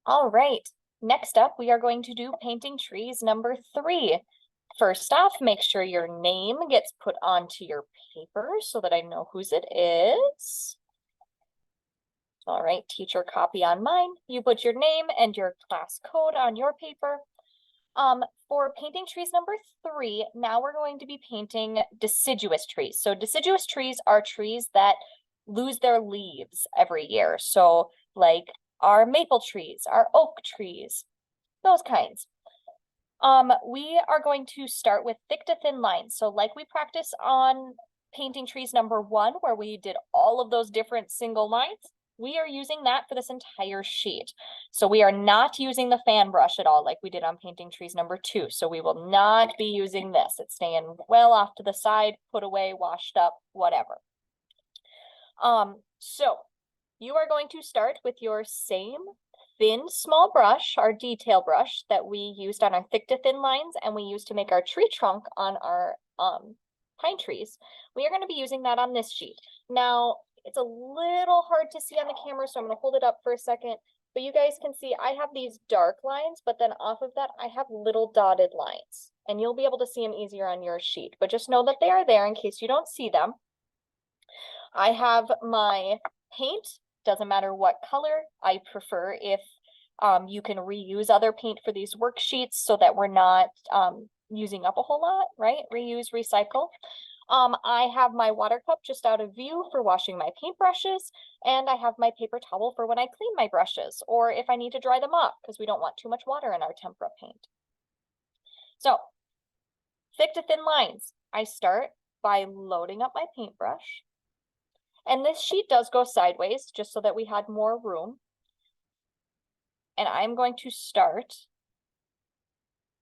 All right, next up, we are going to do painting trees number 3. First off, make sure your name gets put onto your paper so that I know whose it is. All right, teacher copy on mine. You put your name and your class code on your paper. For painting trees number 3, now we're going to be painting deciduous trees. So deciduous trees are trees that lose their leaves every year. So like our maple trees, our oak trees, those kinds. We are going to start with thick to thin lines. So like we practice on painting trees number 1, where we did all of those different single lines, we are using that for this entire sheet. So we are not using the fan brush at all like we did on painting trees number 2. So we will not be using this. It's staying well off to the side, put away, washed up, whatever. So you are going to start with your same thin small brush, our detail brush that we used on our thick to thin lines and we used to make our tree trunk on our pine trees. We are going to be using that on this sheet. Now, it's a little hard to see on the camera, so I'm going to hold it up for a second. But you guys can see I have these dark lines, but then off of that, I have little dotted lines. And you'll be able to see them easier on your sheet. But just know that they are there in case you don't see them. I have my paint, doesn't matter what color. I prefer if you can reuse other paint for these worksheets so that we're not using up a whole lot, right? Reuse, recycle. I have my water cup just out of view for washing my paintbrushes, and I have my paper towel for when I clean my brushes or if I need to dry them off because we don't want too much water in our tempera paint. So, thick to thin lines. I start by loading up my paintbrush. And this sheet does go sideways just so that we had more room. And I'm going to start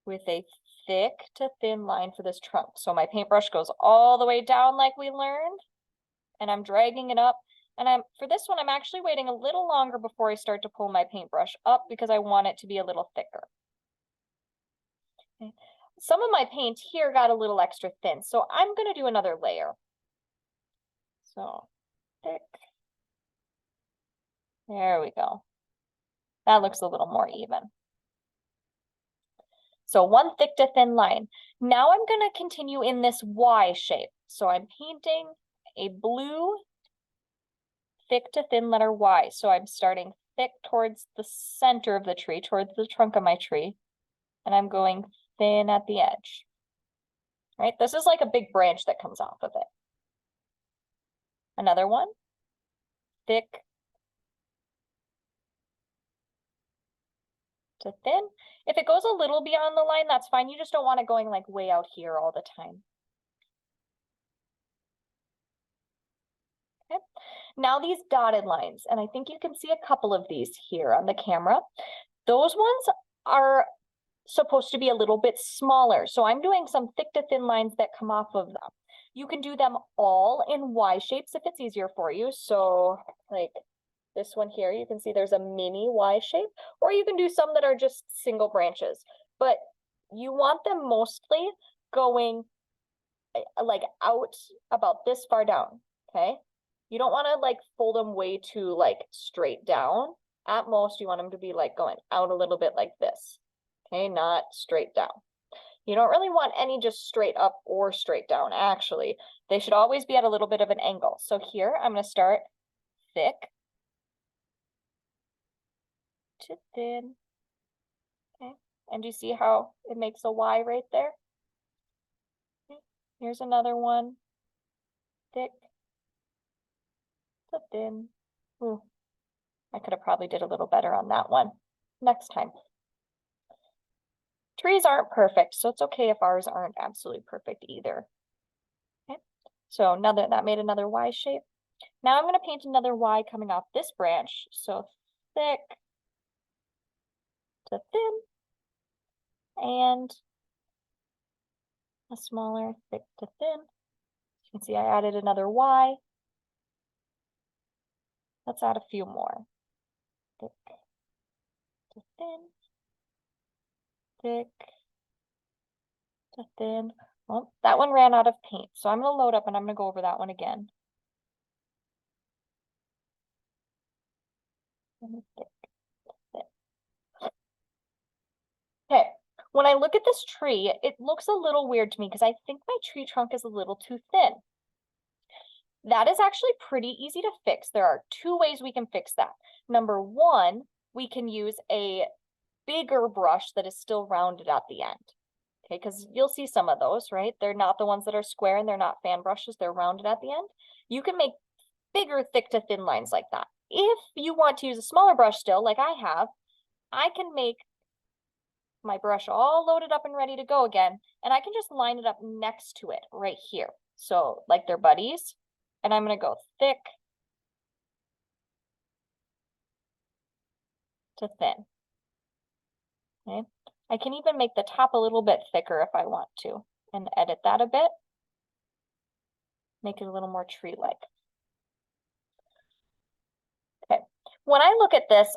with a thick to thin line for this trunk. So my paintbrush goes all the way down like we learned, and I'm dragging it up. And for this one, I'm actually waiting a little longer before I start to pull my paintbrush up because I want it to be a little thicker. Okay. Some of my paint here got a little extra thin, so I'm going to do another layer. So thick. There we go. That looks a little more even. So one thick to thin line. Now I'm going to continue in this Y shape. So I'm painting a blue thick to thin letter Y. So I'm starting thick towards the center of the tree, towards the trunk of my tree, and I'm going thin at the edge. Right? This is like a big branch that comes off of it. Another one, thick to thin. If it goes a little beyond the line, that's fine. You just don't want it going like way out here all the time. Okay. Now these dotted lines, and I think you can see a couple of these here on the camera. Those ones are supposed to be a little bit smaller. So I'm doing some thick to thin lines that come off of them. You can do them all in Y shapes if it's easier for you. So like this one here, you can see there's a mini Y shape, or you can do some that are just single branches, but you want them mostly going like out about this far down, okay? You don't want to like fold them way too like straight down. At most, you want them to be like going out a little bit like this, okay? Not straight down. You don't really want any just straight up or straight down, actually. They should always be at a little bit of an angle. So here, I'm going to start thick to thin, okay? And you see how it makes a Y right there? Okay. Here's another one, thick to thin. Ooh, I could have probably did a little better on that one next time. Trees aren't perfect, so it's okay if ours aren't absolutely perfect either. Okay, so now that made another Y shape. Now I'm going to paint another Y coming off this branch. So thick to thin, and a smaller thick to thin. You can see I added another Y. Let's add a few more. Thick to thin, thick to thin. Well, that one ran out of paint, so I'm going to load up and I'm going to go over that one again. Thick, thick. When I look at this tree, it looks a little weird to me because I think my tree trunk is a little too thin. That is actually pretty easy to fix. There are two ways we can fix that. Number one, we can use a bigger brush that is still rounded at the end. Okay, because you'll see some of those, right? They're not the ones that are square and they're not fan brushes, they're rounded at the end. You can make bigger thick to thin lines like that. If you want to use a smaller brush still, like I have, I can make my brush all loaded up and ready to go again, and I can just line it up next to it right here. So like they're buddies, and I'm gonna go thick to thin. Okay, I can even make the top a little bit thicker if I want to, and edit that a bit. Make it a little more tree-like. Okay, when I look at this,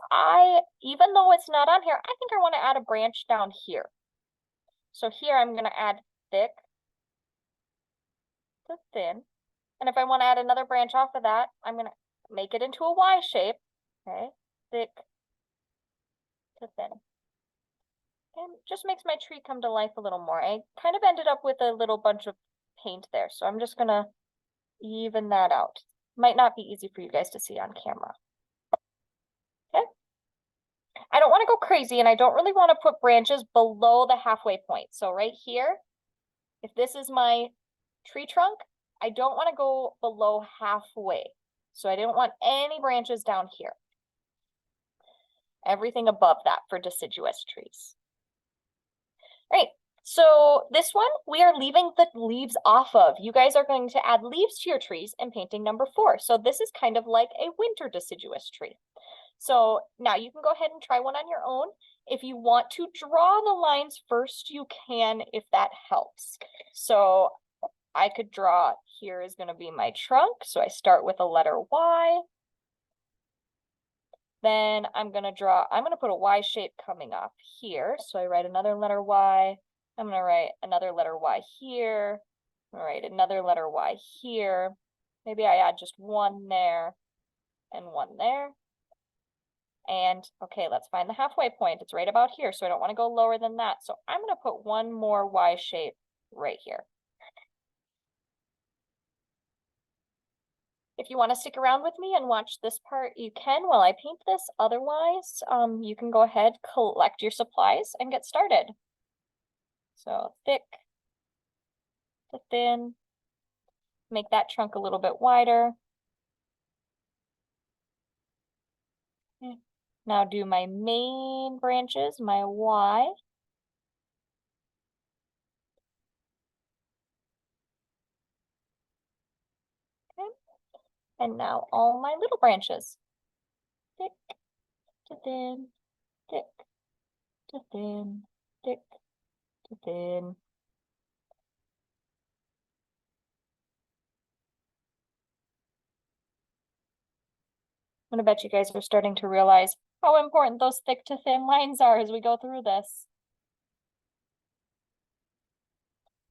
even though it's not on here, I think I want to add a branch down here. So here I'm going to add thick to thin. And if I want to add another branch off of that, I'm going to make it into a Y shape. Okay, thick to thin. And just makes my tree come to life a little more. I kind of ended up with a little bunch of paint there, so I'm just going to even that out. Might not be easy for you guys to see on camera. Okay. I don't want to go crazy, and I don't really want to put branches below the halfway point. So right here, if this is my tree trunk, I don't want to go below halfway. So I don't want any branches down here. Everything above that for deciduous trees. All right, so this one, we are leaving the leaves off of. You guys are going to add leaves to your trees in painting number 4. So this is kind of like a winter deciduous tree. So now you can go ahead and try one on your own. If you want to draw the lines first, you can, if that helps. So I could draw, here is going to be my trunk. So I start with a letter Y. Then I'm going to put a Y shape coming off here. So I write another letter Y. I'm going to write another letter Y here. I'm going to write another letter Y here. Maybe I add just one there and one there. And okay, let's find the halfway point. It's right about here, so I don't want to go lower than that. So I'm going to put one more Y shape right here. If you want to stick around with me and watch this part, you can while I paint this. Otherwise, you can go ahead, collect your supplies, and get started. So thick to thin. Make that trunk a little bit wider. Okay. Now do my main branches, my Y. Okay. And now all my little branches. Thick to thin, thick to thin, thick to thin. I'm gonna bet you guys are starting to realize how important those thick to thin lines are as we go through this.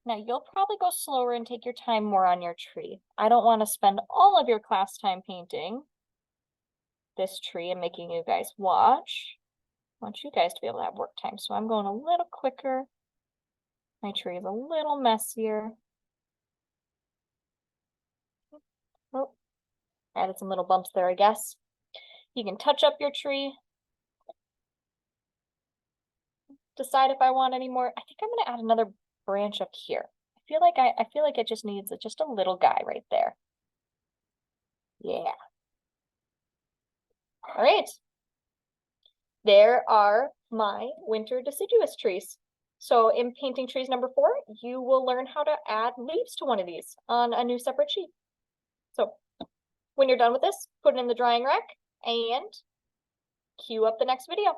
Now you'll probably go slower and take your time more on your tree. I don't want to spend all of your class time painting this tree and making you guys watch. I want you guys to be able to have work time. So I'm going a little quicker. My tree is a little messier. Oh, added some little bumps there, I guess. You can touch up your tree. Decide if I want any more. I think I'm gonna add another branch up here. I feel like it just needs just a little guy right there. Yeah. All right. There are my winter deciduous trees. So in painting trees number 4, you will learn how to add leaves to one of these on a new separate sheet. So when you're done with this, put it in the drying rack and cue up the next video.